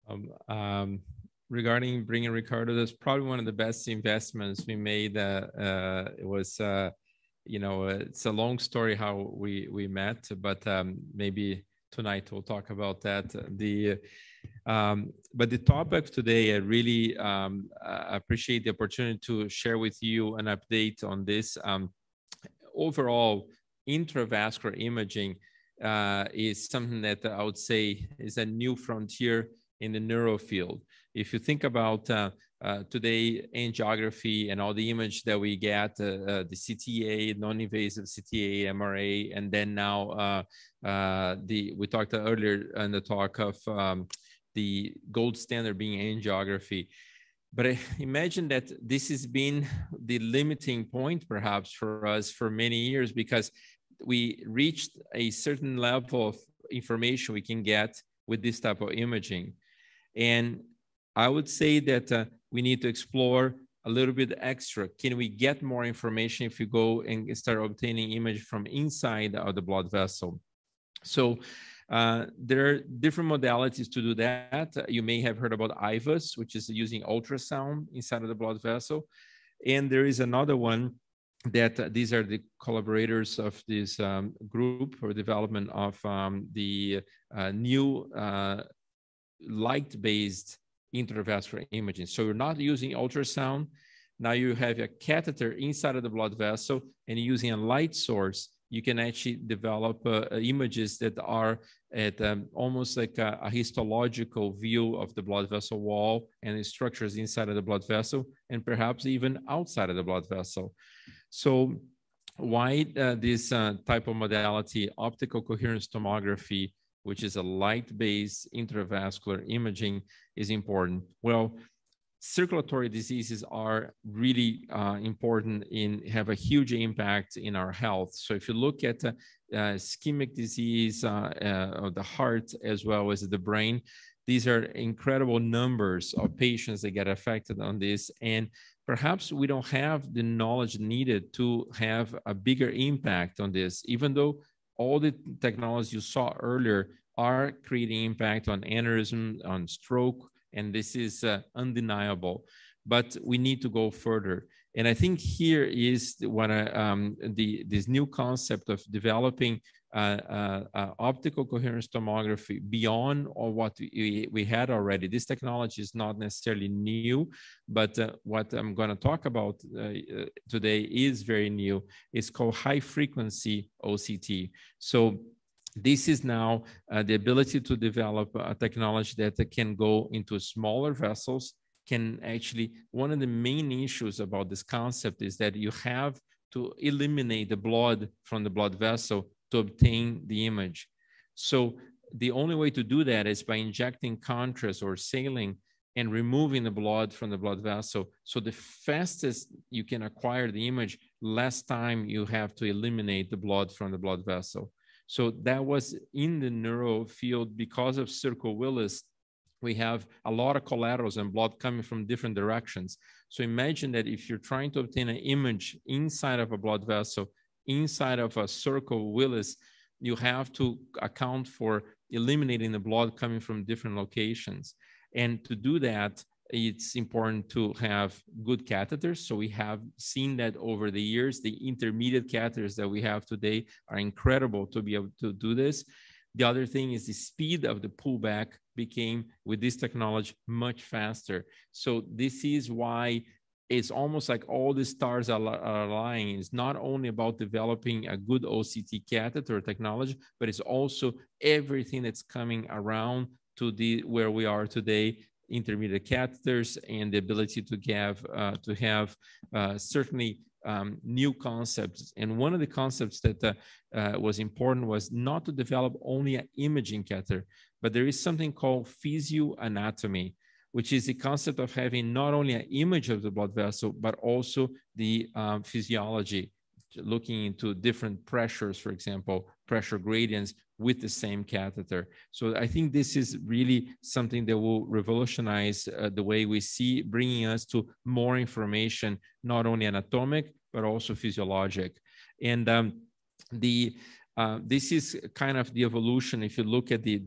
Um, um, Regarding bringing Ricardo, that's probably one of the best investments we made. It was, it's a long story how we met, but maybe tonight we'll talk about that. But the topic today, I really appreciate the opportunity to share with you an update on this. Overall, intravascular imaging is something that I would say is a new frontier in the neuro field. If you think about today, angiography and all the image that we get, the CTA, non-invasive CTA, MRA, and then now we talked earlier in the talk of the gold standard being angiography. But I imagine that this has been the limiting point perhaps for us for many years, because we reached a certain level of information we can get with this type of imaging. And I would say that we need to explore a little bit extra. Can we get more information if you go and start obtaining image from inside of the blood vessel? So there are different modalities to do that. You may have heard about IVUS, which is using ultrasound inside of the blood vessel. And there is another one that these are the collaborators of this group for development of the new light-based intravascular imaging. So you're not using ultrasound. Now you have a catheter inside of the blood vessel, and using a light source, you can actually develop images that are at almost like a histological view of the blood vessel wall and the structures inside of the blood vessel, and perhaps even outside of the blood vessel. So why this type of modality, optical coherence tomography, which is a light-based intravascular imaging, is important? Well, circulatory diseases are really important have a huge impact in our health. So if you look at ischemic disease of the heart as well as the brain, these are incredible numbers of patients that get affected on this. And perhaps we don't have the knowledge needed to have a bigger impact on this, even though all the technologies you saw earlier are creating impact on aneurysm, on stroke, and this is undeniable. But we need to go further. And I think here is what this new concept of developing optical coherence tomography beyond what we had already. This technology is not necessarily new, but what I'm going to talk about today is very new. It's called high frequency OCT. So this is now the ability to develop a technology that can go into smaller vessels. Can actually, one of the main issues about this concept is that you have to eliminate the blood from the blood vessel to obtain the image. So the only way to do that is by injecting contrast or saline and removing the blood from the blood vessel. So the fastest you can acquire the image, less time you have to eliminate the blood from the blood vessel. So that was in the neuro field. Because of Circo-Willis, we have a lot of collaterals and blood coming from different directions. So imagine that if you're trying to obtain an image inside of a blood vessel, inside of a Circo-Willis, you have to account for eliminating the blood coming from different locations. And to do that, it's important to have good catheters. So we have seen that over the years. The intermediate catheters that we have today are incredible to be able to do this. The other thing is the speed of the pullback became, with this technology, much faster. So this is why it's almost like all the stars are aligning. It's not only about developing a good OCT catheter technology, but it's also everything that's coming around to where we are today, intermediate catheters, and the ability to have certainly new concepts. And one of the concepts that was important was not to develop only an imaging catheter, but there is something called physioanatomy, which is the concept of having not only an image of the blood vessel, but also the physiology, looking into different pressures, for example, pressure gradients with the same catheter. So I think this is really something that will revolutionize the way we see, bringing us to more information, not only anatomic, but also physiologic. And this is kind of the evolution. If you look at the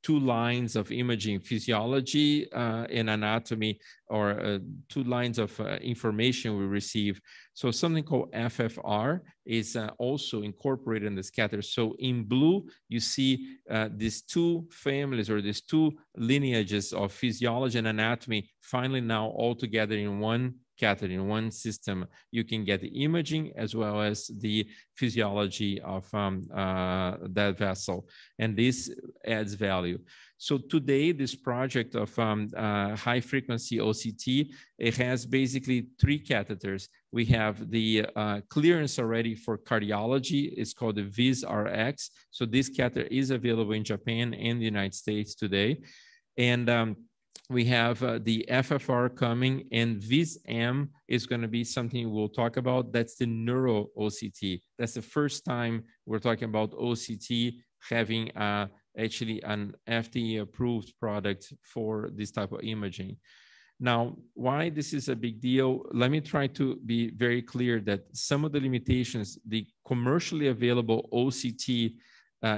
two lines of imaging, physiology and anatomy, or two lines of information we receive. So something called FFR is also incorporated in the scatter. So in blue, you see these two families or these two lineages of physiology and anatomy finally now all together in one catheter, in one system. You can get the imaging as well as the physiology of that vessel. And this adds value. So today, this project of high frequency OCT, it has basically three catheters. We have the clearance already for cardiology. It's called the VIS-RX. So this catheter is available in Japan and the United States today. And we have the FFR coming, and VIS-M is going to be something we'll talk about. That's the neuro OCT. That's the first time we're talking about OCT having actually an FDA-approved product for this type of imaging. Now, why this is a big deal, let me try to be very clear that some of the limitations, the commercially available OCT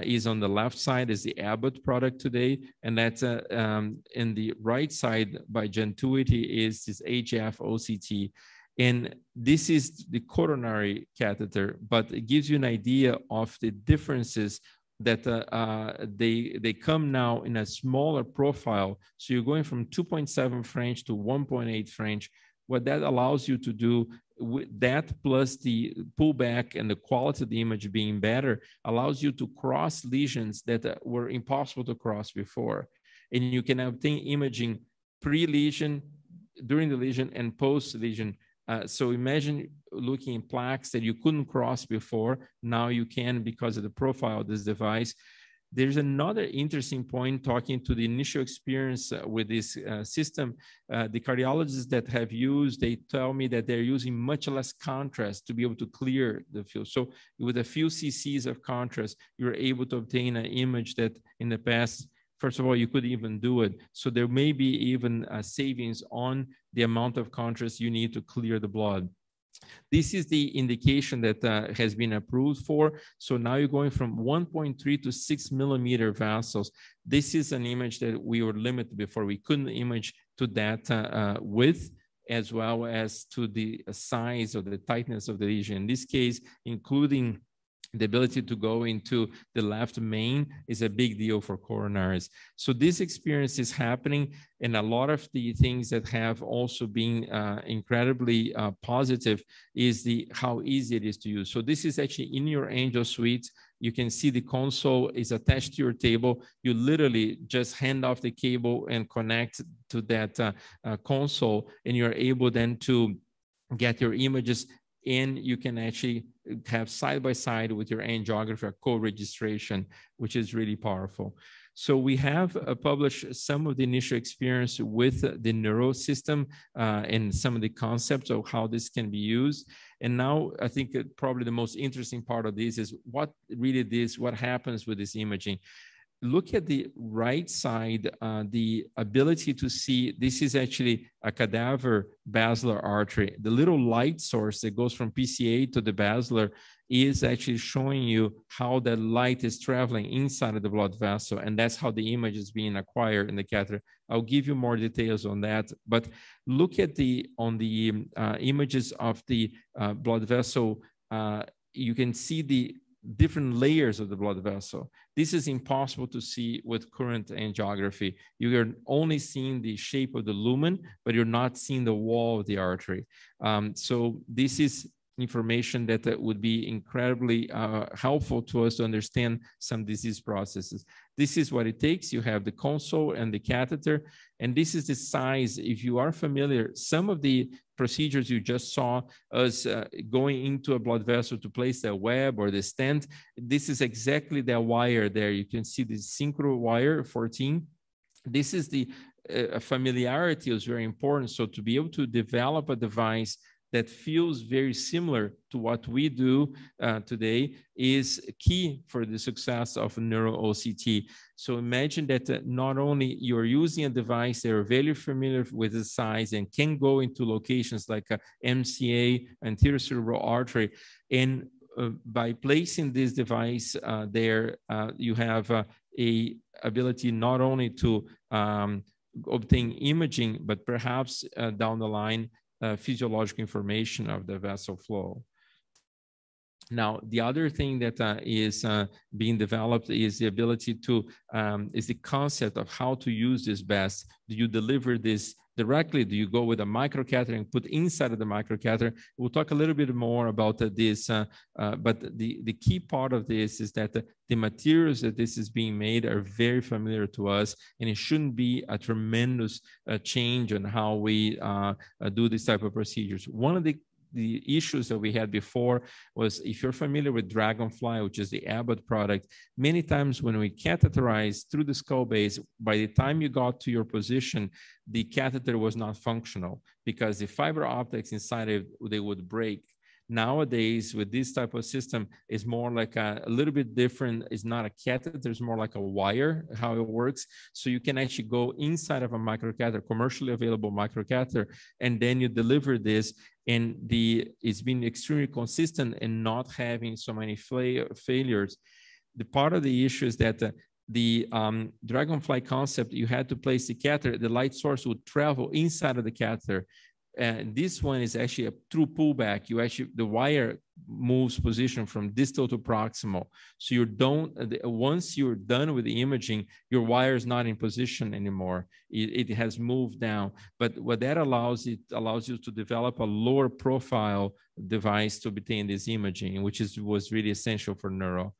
is on the left side, is the Abbott product today, and that's in the right side by Gentuity is this HF OCT. And this is the coronary catheter, but it gives you an idea of the differences that they come now in a smaller profile. So you're going from 2.7 French to 1.8 French. What that allows you to do with that plus the pullback and the quality of the image being better allows you to cross lesions that were impossible to cross before. And you can obtain imaging pre-lesion, during the lesion, and post-lesion. So imagine looking in plaques that you couldn't cross before. Now you can because of the profile of this device. There's another interesting point talking to the initial experience with this system. The cardiologists that have used, they tell me that they're using much less contrast to be able to clear the field. So with a few cc's of contrast, you're able to obtain an image that in the past, first of all, you couldn't even do it. So there may be even savings on the amount of contrast you need to clear the blood. This is the indication that has been approved for. So now you're going from 1.3 to 6 millimeter vessels. This is an image that we were limited before. We couldn't image to that width as well as to the size or the tightness of the lesion. In this case, including the ability to go into the left main is a big deal for coronaries. So this experience is happening, and a lot of the things that have also been incredibly positive is how easy it is to use. So this is actually in your Angel Suite. You can see the console is attached to your table. You literally just hand off the cable and connect to that console, and you're able then to get your images, and you can actually have side-by-side with your angiography co-registration, which is really powerful. So we have published some of the initial experience with the neuro system and some of the concepts of how this can be used. And now I think probably the most interesting part of this is what happens with this imaging. Look at the right side, the ability to see, this is actually a cadaver basilar artery. The little light source that goes from PCA to the basilar is actually showing you how that light is traveling inside of the blood vessel. And that's how the image is being acquired in the catheter. I'll give you more details on that. But look at the images of the blood vessel. You can see the different layers of the blood vessel. This is impossible to see with current angiography. You are only seeing the shape of the lumen, but you're not seeing the wall of the artery. So this is information that would be incredibly helpful to us to understand some disease processes. This is what it takes. You have the console and the catheter, and this is the size. If you are familiar, some of the procedures you just saw us going into a blood vessel to place the web or the stent, this is exactly the wire there. You can see the synchro wire 14. This is the familiarity is very important. So to be able to develop a device that feels very similar to what we do today is key for the success of neuro OCT. So imagine that not only you're using a device that are very familiar with the size and can go into locations like MCA, anterior cerebral artery, and by placing this device there, you have a ability not only to obtain imaging, but perhaps down the line, physiological information of the vessel flow. Now, the other thing that is being developed is the ability to, is the concept of how to use this best. Do you deliver this directly? Do you go with a microcatheter and put inside of the microcatheter? We'll talk a little bit more about this, but the key part of this is that the materials that this is being made are very familiar to us, and it shouldn't be a tremendous change on how we do this type of procedures. One of the issues that we had before was, if you're familiar with Dragonfly, which is the Abbott product, many times when we catheterize through the skull base, by the time you got to your position, the catheter was not functional because the fiber optics inside it, they would break. Nowadays, with this type of system, is more like a little bit different. It's not a catheter, it's more like a wire, how it works. So you can actually go inside of a microcatheter, commercially available microcatheter, and then you deliver this, and it's been extremely consistent in not having so many failures. The part of the issue is that the Dragonfly concept, you had to place the catheter, the light source would travel inside of the catheter. And this one is actually a true pullback. The wire moves position from distal to proximal. So once you're done with the imaging, your wire is not in position anymore. It has moved down. But what that allows, it allows you to develop a lower profile device to obtain this imaging, which was really essential for neuro.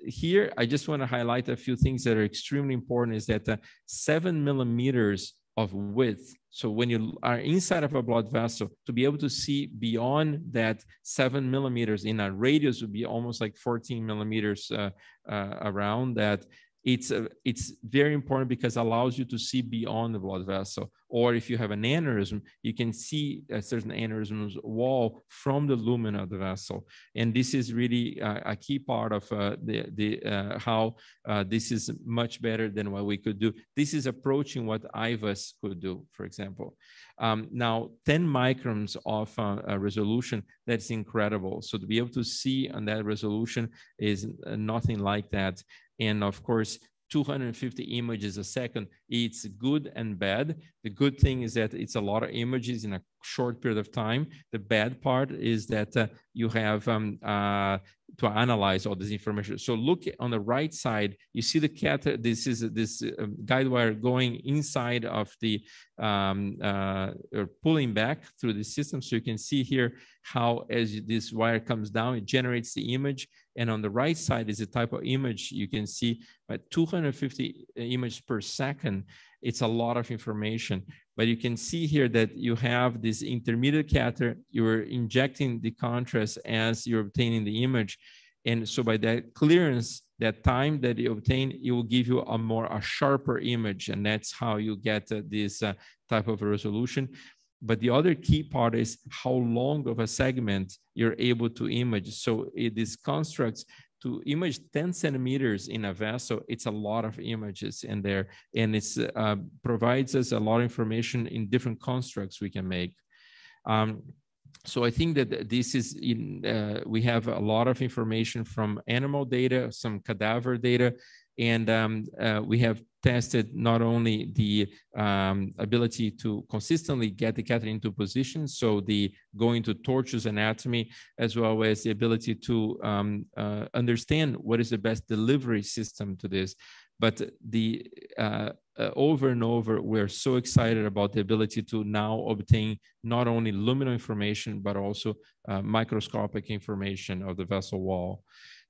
Here, I just want to highlight a few things that are extremely important, is that 7 millimeters of width. So when you are inside of a blood vessel, to be able to see beyond that 7 millimeters in a radius would be almost like 14 millimeters around that. It's very important because it allows you to see beyond the blood vessel. Or if you have an aneurysm, you can see a certain aneurysm's wall from the lumen of the vessel. And this is really a key part of how this is much better than what we could do. This is approaching what IVUS could do, for example. Now, 10 microns of resolution, that's incredible. So to be able to see on that resolution is nothing like that. And of course, 250 images a second, it's good and bad. The good thing is that it's a lot of images in a short period of time. The bad part is that you have to analyze all this information. So look on the right side, you see the catheter. This is this guide wire going inside of the, or pulling back through the system. So you can see here how as this wire comes down, it generates the image. And on the right side is the type of image you can see at 250 images per second. It's a lot of information, but you can see here that you have this intermediate catheter, you're injecting the contrast as you're obtaining the image. And so by that clearance, that time that you obtain, it will give you a sharper image. And that's how you get this type of resolution. But the other key part is how long of a segment you're able to image. So these constructs, to image 10 centimeters in a vessel, it's a lot of images in there. And it provides us a lot of information in different constructs we can make. So I think that this is, we have a lot of information from animal data, some cadaver data, and we have tested not only the ability to consistently get the catheter into position, so the going to tortuous anatomy, as well as the ability to understand what is the best delivery system to this. But the over and over, we're so excited about the ability to now obtain not only luminal information, but also microscopic information of the vessel wall.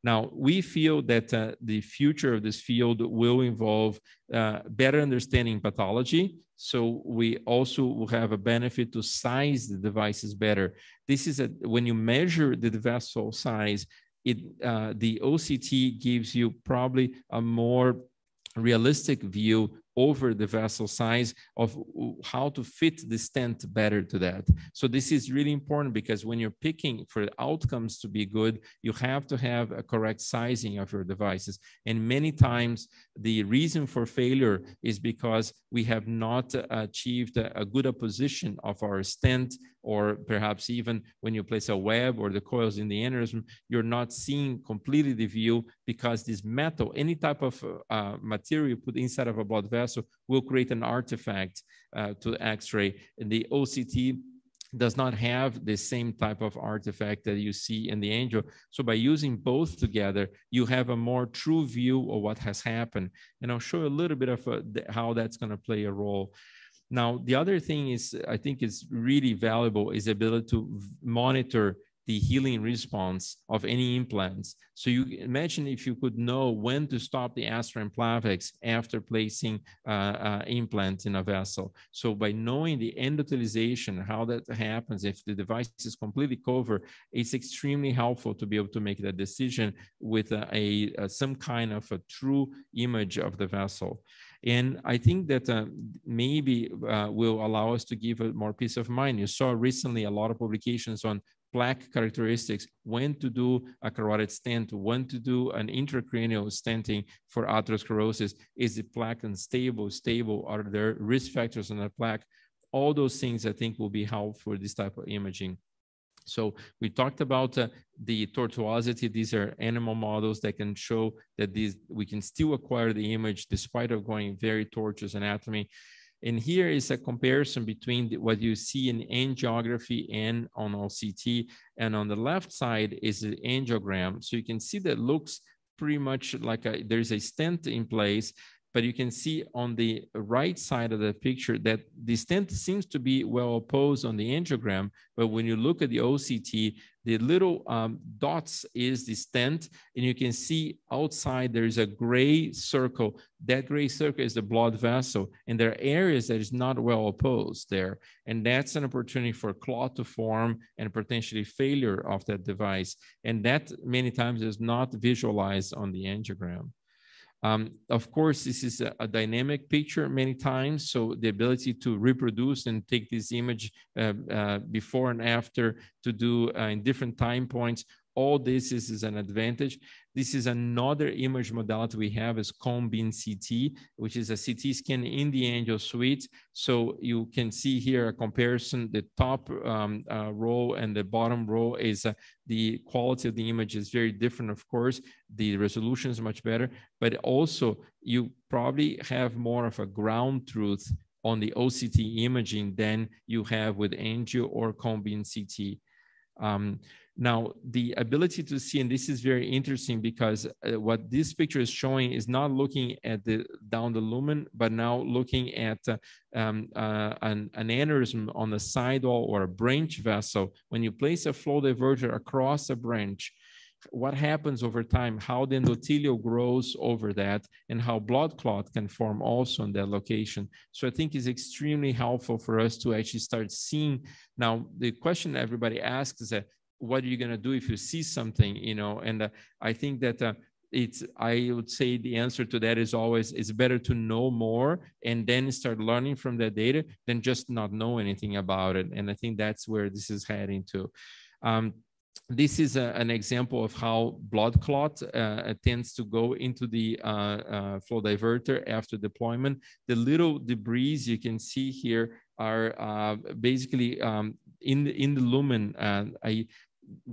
Now, we feel that the future of this field will involve better understanding pathology. So we also will have a benefit to size the devices better. This is when you measure the vessel size, the OCT gives you probably a more realistic view over the vessel size of how to fit the stent better to that. So this is really important because when you're picking for outcomes to be good, you have to have a correct sizing of your devices. And many times the reason for failure is because we have not achieved a good apposition of our stent or perhaps even when you place a web or the coils in the aneurysm, you're not seeing completely the view because this metal, any type of material you put inside of a blood vessel will create an artifact to X-ray. And the OCT does not have the same type of artifact that you see in the angio. So by using both together, you have a more true view of what has happened. And I'll show you a little bit of how that's going to play a role. Now, the other thing is, I think is really valuable, is the ability to monitor the healing response of any implants. So you imagine if you could know when to stop the Astra and Plavix after placing implants in a vessel. So by knowing the endothelialization, how that happens, if the device is completely covered, it's extremely helpful to be able to make that decision with some kind of a true image of the vessel. And I think that maybe will allow us to give more peace of mind. You saw recently a lot of publications on plaque characteristics, when to do a carotid stent, when to do an intracranial stenting for atherosclerosis. Is the plaque unstable, stable? Are there risk factors on the plaque? All those things I think will be helpful for this type of imaging. So we talked about the tortuosity. These are animal models that can show that we can still acquire the image despite of going very tortuous anatomy. And here is a comparison between what you see in angiography and on OCT. And on the left side is the angiogram. So you can see that looks pretty much like there's a stent in place, but you can see on the right side of the picture that the stent seems to be well opposed on the angiogram. But when you look at the OCT, the little dots is the stent, and you can see outside there is a gray circle. That gray circle is the blood vessel, and there are areas that is not well opposed there. And that's an opportunity for clot to form and potentially failure of that device. And that many times is not visualized on the angiogram. Of course, this is a dynamic picture many times, so the ability to reproduce and take this image before and after to do in different time points, all this is an advantage. This is another image modality we have is cone beam CT, which is a CT scan in the angio suite. So you can see here a comparison. The top row and the bottom row is the quality of the image is very different, of course. The resolution is much better, but also you probably have more of a ground truth on the OCT imaging than you have with angio or cone beam CT. Now, the ability to see, and this is very interesting because what this picture is showing is not looking at down the lumen, but now looking at an aneurysm on the sidewall or a branch vessel. When you place a flow diverter across a branch, what happens over time, how the endothelium grows over that, and how blood clot can form also in that location. So I think it's extremely helpful for us to actually start seeing. Now, the question everybody asks is that, what are you going to do if you see something, you know? And I think that I would say the answer to that is always, it's better to know more and then start learning from that data than just not know anything about it. And I think that's where this is heading to. This is an example of how blood clot tends to go into the flow diverter after deployment. The little debris you can see here are basically in the lumen. I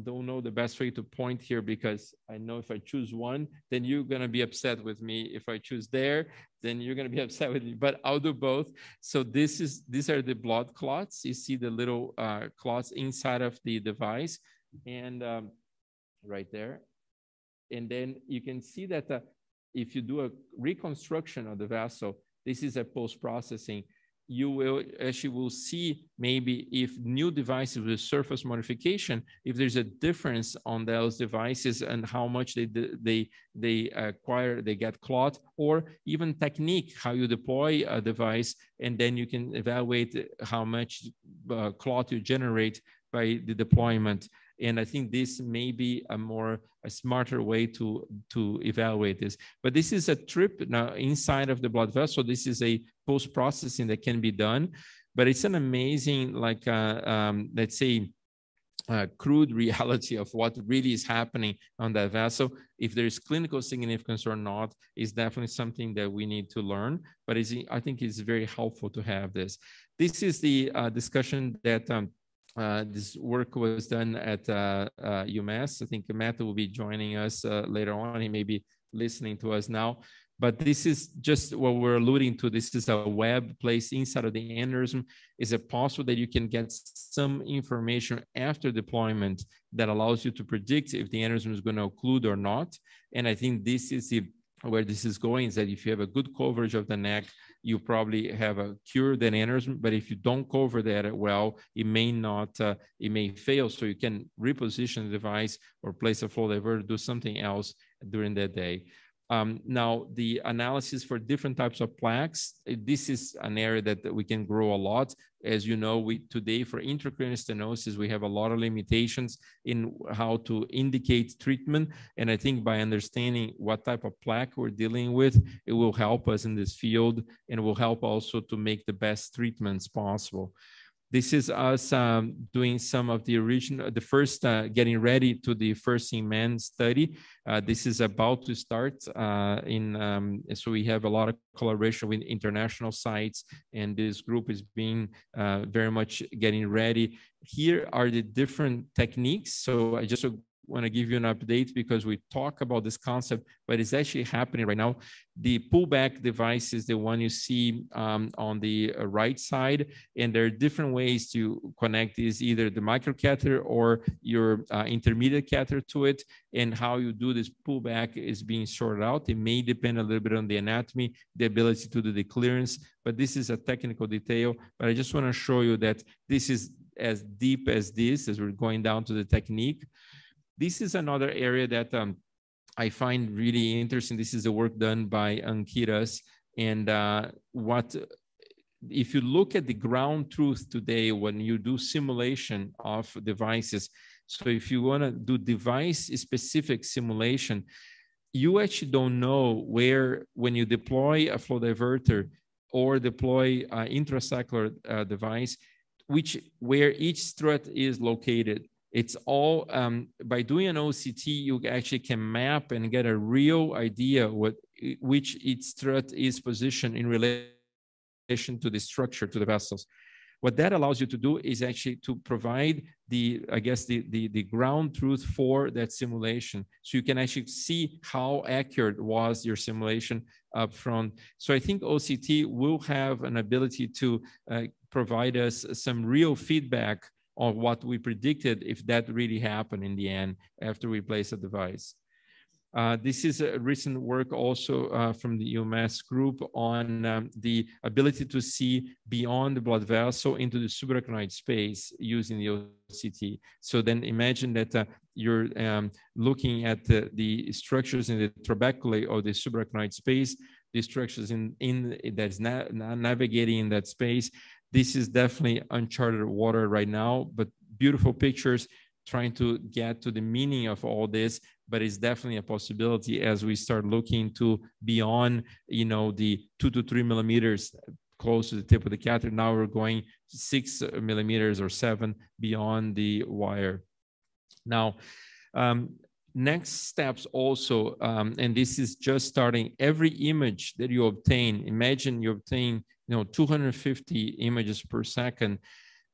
don't know the best way to point here because I know if I choose one, then you're going to be upset with me. If I choose there, then you're going to be upset with me, but I'll do both. So these are the blood clots. You see the little clots inside of the device and right there. And then you can see that if you do a reconstruction of the vessel, this is a post-processing. You will see maybe if new devices with surface modification, if there's a difference on those devices and how much they acquire, they get clot, or even technique, how you deploy a device, and then you can evaluate how much clot you generate by the deployment. And I think this may be a smarter way to evaluate this. But this is a trip now inside of the blood vessel. This is a post-processing that can be done, but it's an amazing, like, let's say, crude reality of what really is happening on that vessel. If there is clinical significance or not is definitely something that we need to learn, but I think it's very helpful to have this. This is the discussion that This work was done at UMass. I think Matt will be joining us later on. He may be listening to us now. But this is just what we're alluding to. This is a web placed inside of the aneurysm. Is it possible that you can get some information after deployment that allows you to predict if the aneurysm is going to occlude or not? And I think this is where this is going, is that if you have a good coverage of the neck, you probably have a cured aneurysm. But if you don't cover that well, it may not, it may fail. So you can reposition the device or place a flow diverter, do something else during that day. Now, the analysis for different types of plaques, this is an area that we can grow a lot. As you know, today for intracranial stenosis, we have a lot of limitations in how to indicate treatment. And I think by understanding what type of plaque we're dealing with, it will help us in this field, and it will help also to make the best treatments possible. This is us doing some of the original, the first, getting ready to the first-in-man study. This is about to start so we have a lot of collaboration with international sites, and this group is being very much getting ready. Here are the different techniques. So I just want to give you an update because we talk about this concept, but it's actually happening right now. The pullback device is the one you see on the right side, and there are different ways to connect this, either the microcatheter or your intermediate catheter to it, and how you do this pullback is being sorted out. It may depend a little bit on the anatomy, the ability to do the clearance, but this is a technical detail. But I just want to show you that this is as deep as this, as we're going down to the technique. This is another area that I find really interesting. This is the work done by Ankiras. And if you look at the ground truth today, when you do simulation of devices, so if you want to do device-specific simulation, you actually don't know where, when you deploy a flow diverter or deploy an intrasaccular device, where each strut is located. It's all, by doing an OCT, you actually can map and get a real idea which each strut is positioned in relation to the structure, to the vessels. What that allows you to do is actually to provide the ground truth for that simulation. So you can actually see how accurate was your simulation up front. So I think OCT will have an ability to provide us some real feedback on what we predicted, if that really happened in the end after we place a device. This is a recent work also from the UMass group on the ability to see beyond the blood vessel into the subarachnoid space using the OCT. So then imagine that you're looking at the structures in the trabeculae or the subarachnoid space, the structures that's navigating in that space. This is definitely uncharted water right now, but beautiful pictures trying to get to the meaning of all this. But it's definitely a possibility as we start looking to beyond, the 2 to 3 millimeters close to the tip of the catheter. Now we're going 6 millimeters or 7 beyond the wire. Now, next steps also, and this is just starting, every image that you obtain, imagine you obtain 250 images per second.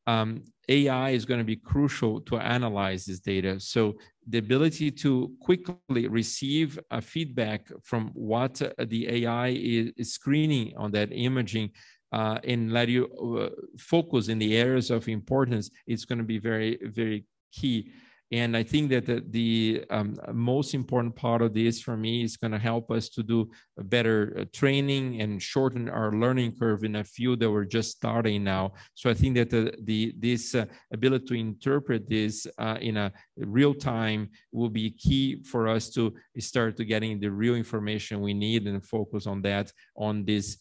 AI is going to be crucial to analyze this data. So the ability to quickly receive a feedback from what the AI is screening on that imaging and let you focus in the areas of importance, it's going to be very, very key. And I think that the most important part of this for me is going to help us to do a better training and shorten our learning curve in a field that we're just starting now. So I think that this ability to interpret this in a real time will be key for us to start to getting the real information we need and focus on that, on this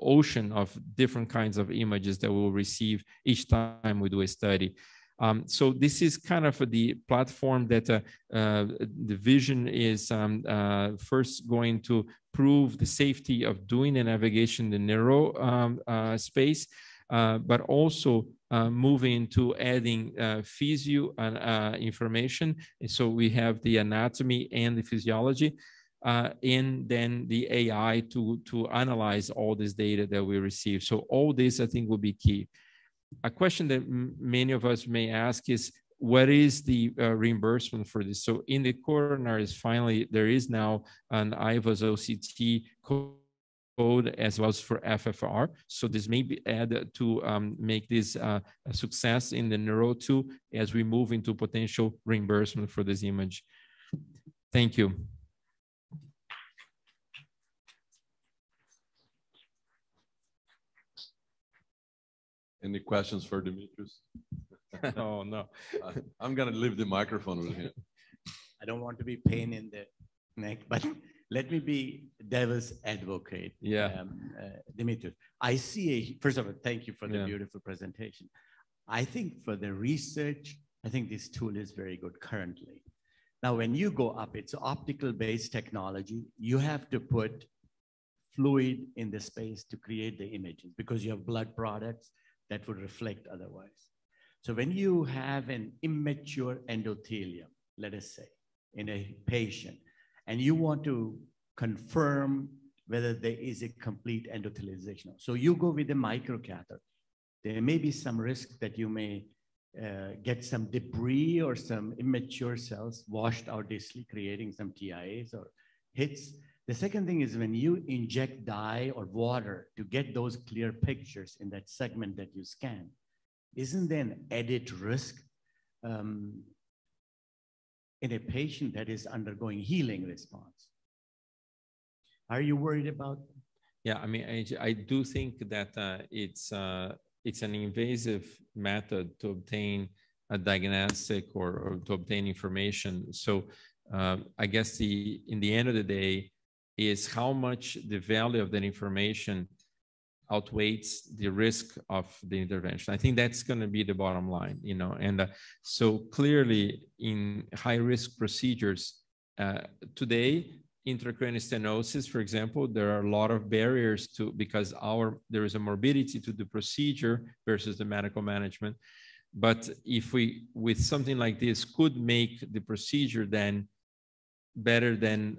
ocean of different kinds of images that we'll receive each time we do a study. So this is kind of the platform that the vision is first going to prove the safety of doing the navigation in the neuro space, but also moving into adding physio information. And so we have the anatomy and the physiology, and then the AI to analyze all this data that we receive. So all this, I think, will be key. a question that many of us may ask is, what is the reimbursement for this? So in the coronaries, finally, there is now an IVAS OCT code as well as for FFR. So this may be added to make this a success in the neuro too, as we move into potential reimbursement for this image. Thank you. Any questions for Demetrius? Oh, no. I'm going to leave the microphone with him. I don't want to be pain in the neck, but let me be devil's advocate. Yeah. Demetrius, I see first of all, thank you for the beautiful presentation. I think for the research, I think this tool is very good currently. Now, when you go up, it's optical based technology. You have to put fluid in the space to create the images because you have blood products that would reflect otherwise. So when you have an immature endothelium, let us say, in a patient, and you want to confirm whether there is a complete endothelialization. So you go with a microcatheter. There may be some risk that you may get some debris or some immature cells washed out distally, creating some TIAs or hits. The second thing is when you inject dye or water to get those clear pictures in that segment that you scan, isn't there an added risk in a patient that is undergoing healing response? Are you worried about that? Yeah, I mean, I do think that it's an invasive method to obtain a diagnostic or to obtain information. So I guess in the end of the day is how much the value of that information outweighs the risk of the intervention. I think that's going to be the bottom line, you know. And so clearly in high risk procedures today, intracranial stenosis, for example, there are a lot of barriers to, because there is a morbidity to the procedure versus the medical management. But if we, with something like this, could make the procedure then better than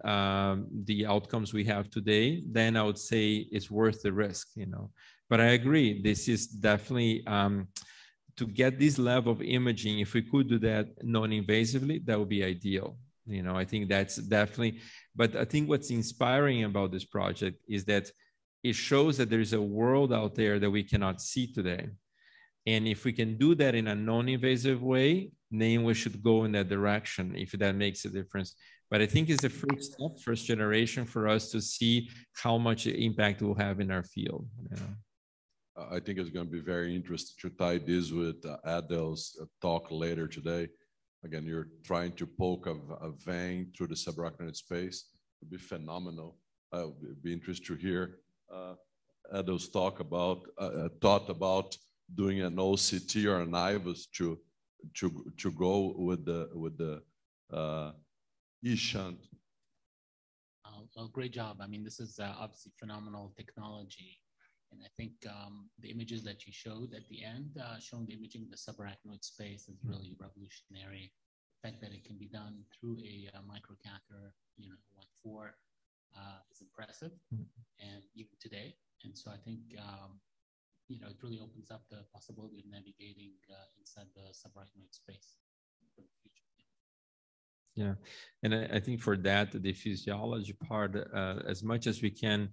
the outcomes we have today, then I would say it's worth the risk, you know. But I agree, this is definitely, to get this level of imaging, if we could do that non-invasively, that would be ideal. You know, I think that's definitely, but I think what's inspiring about this project is that it shows that there's a world out there that we cannot see today. And if we can do that in a non-invasive way, then we should go in that direction, if that makes a difference. But I think it's the first step, first generation for us to see how much impact it will have in our field. You know? I think it's going to be very interesting to tie this with Adel's talk later today. Again, you're trying to poke a vein through the subarachnoid space. It would be phenomenal. It would be interesting to hear Adel's thought about doing an OCT or an IVUS to go with the e-shunt. Well, great job. I mean, this is obviously phenomenal technology. And I think the images that you showed at the end, showing the imaging in the subarachnoid space is really revolutionary. The fact that it can be done through a microcatheter, you know, 1.4 is impressive, and even today. And so I think, you know, it really opens up the possibility of navigating inside the subarachnoid space for the future. Yeah, and I think for that, the physiology part, as much as we can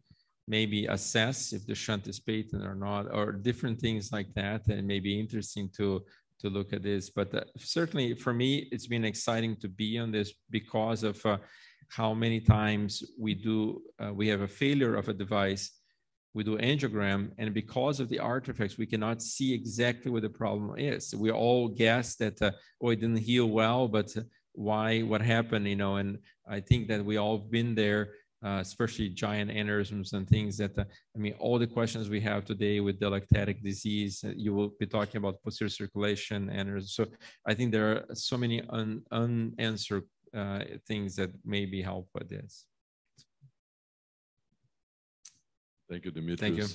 maybe assess if the shunt is patent or not, or different things like that, and it may be interesting to look at this. But certainly for me, it's been exciting to be on this because of how many times we have a failure of a device, we do angiogram, and because of the artifacts, we cannot see exactly what the problem is. We all guess that, oh, it didn't heal well, but why, what happened, you know? And I think that we all been there, especially giant aneurysms and things that, I mean, all the questions we have today with dielectatic disease, you will be talking about posterior circulation aneurysm. So I think there are so many unanswered things that maybe help with this. Thank you, Demetrius. Thank you.